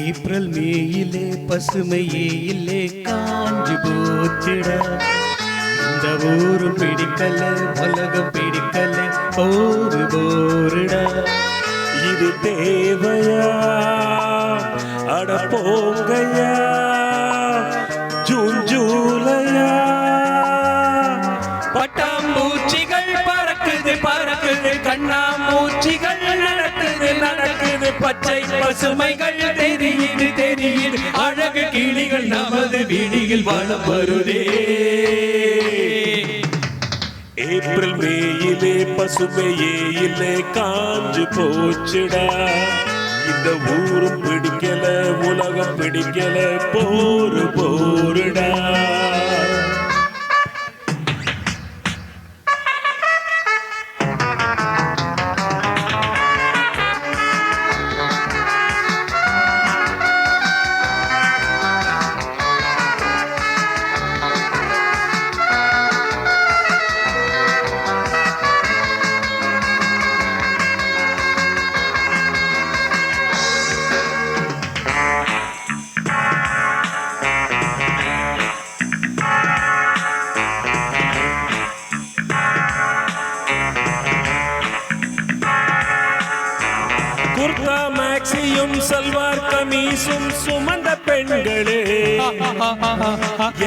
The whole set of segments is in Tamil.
ஏப்ரல் மேயிலே பசுமையே இல்லே காஞ்சு போச்சிட இந்த ஊரு பிடிக்கல உலகம் பிடிக்கல போரு போருடா இது தேவையா அட போங்கயா ஜூன் ஜூலையா பட்டாம்பூச்சிகள் பறக்குது பறக்குது கண்ணாமூச்சிகள் நடக்குது நடக்குது பச்சை பசுமைகள் தெரியுது தெரியுது அழகு கிளிகள் நமது வீடியில் வளம் வருதே ஏப்ரல் மேயிலே பசுமையே இல்லை காஞ்சு போச்சுடா இந்த ஊரும் பிடிக்கல உலகம் பிடிக்கல போரு போருடா குர்தா மேக்ஸியும் சல்வார் கமீசும் சுமந்த பெண்களே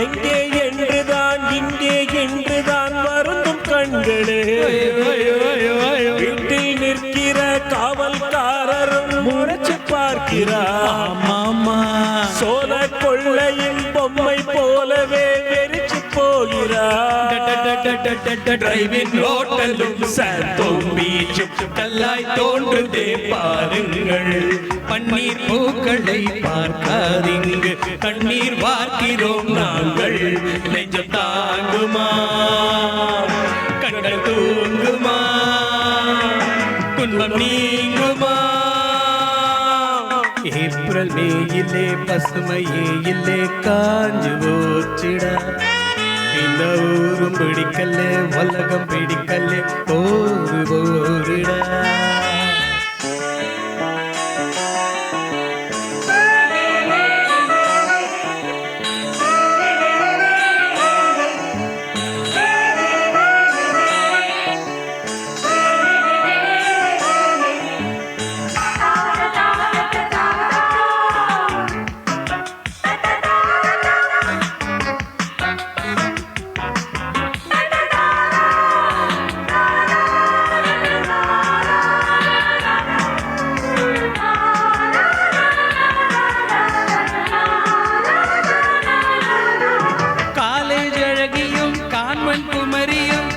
எங்கே என்றுதான் இங்கே என்றுதான் வருந்தும் கண்களே வீட்டில் நிற்கிற காவல்காரரும் முறைச்சு பார்க்கிறார் சோழ கொள்ளையின் பொம்மை போலவே வெறிச்சு போகிறார் டிரைவிங் ஹோட்டலும் சாந்தோம் பீச்சும் கல்லாய் தோன்றுதே பாருங்கள் பன்னீர் பூக்களை பார்க்காதீங்க கண்ணீர் வார்க்கிறோம் நாங்கள் நெஞ்சம் தாங்குமா கண்கள் தூங்குமா துன்பம் நீங்குமா ஏப்ரல் மேயிலே பசுமையே இல்லே காஞ்சு போச்சிடா இந்த ஊரும் பிடிக்கல உலகம் பிடிக்கல போரு போருடா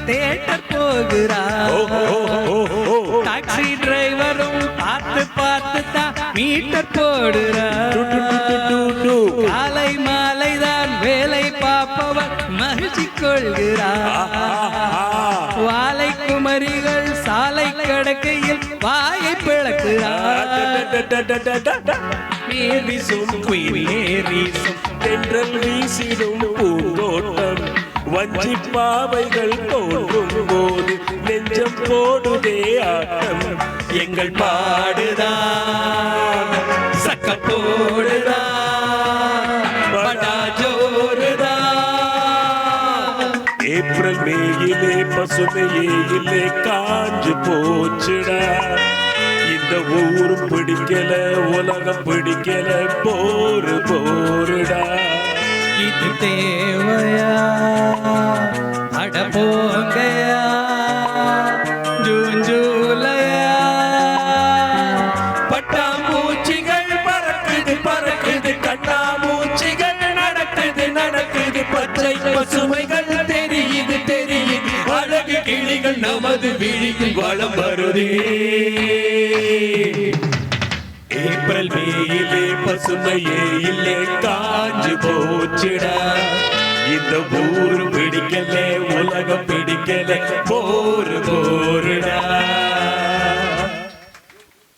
தேட்டர் போகிறார் டாக்ஸி டிரைவரும் பார்த்து பார்த்து தான் மீட்டர் போடுறார் காலை மாலை தான் வேலை பார்ப்பவர் மகிழ்ச்சி கொள்கிறார் வாழை குமரிகள் சாலை கடக்கையில் வாயை பிளக்கிறார் தென்றல் வீசிடும் பூந்தோட்டம் வஞ்சி பாவைகள் தோன்றும் போது நெஞ்சம் போடுதே ஆட்டம் எங்கள் பாடுதான் சக்க போடுதான் படா ஜோருதான் ஏப்ரல் மேயிலே பசுமையே இல்லை காஞ்சு போச்சுடா இந்த ஊரும் பிடிக்கல உலகம் பிடிக்கல போரு போருடா இது தேவையா அட போங்கயா ஜூன் ஜூலையா பட்டாம்பூச்சிகள் பறக்குது பறக்குது கண்ணாமூச்சிகள் நடக்குது நடக்குது பச்சை பசுமைகள் தெரியுது தெரியுது அழகு கிளிகள் நமது விழியில் வளம் வருதே ஏப்ரல் மேயிலே பசுமையே இல்லை காஞ்சு போச்சுடா இந்த ஊரு பிடிக்கல உலகம் பிடிக்கல போர்